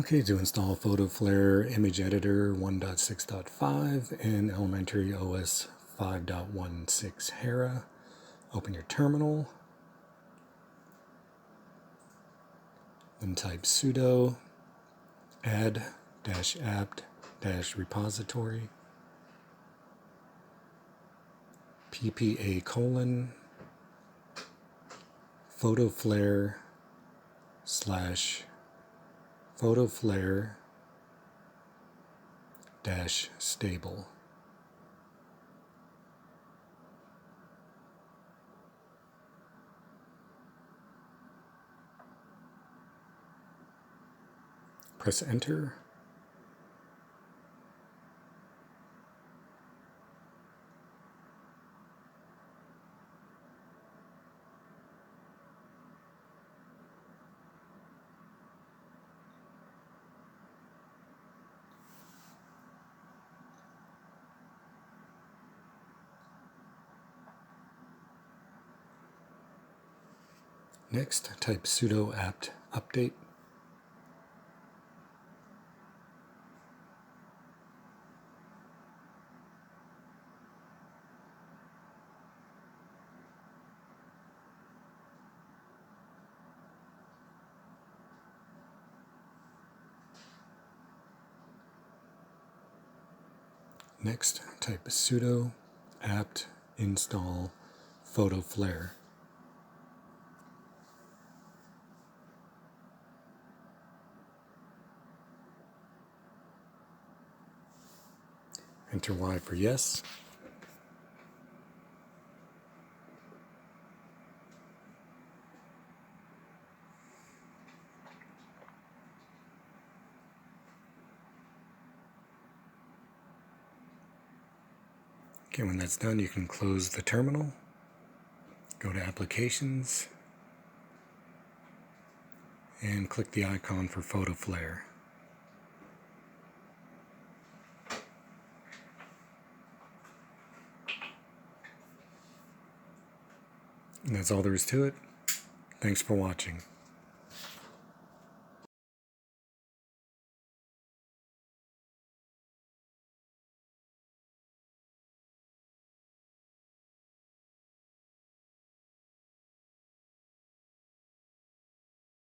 Okay, to install Photoflare Image Editor 1.6.5 and Elementary OS 5.16 Hera, open your terminal, then type sudo add-apt-repository ppa : Photoflare / Photoflare - stable. Press enter. Next, type sudo apt update. Next, type sudo apt install Photoflare. Enter Y for yes. Okay, when that's done, you can close the terminal, go to Applications, and click the icon for Photoflare. And that's all there is to it. Thanks for watching.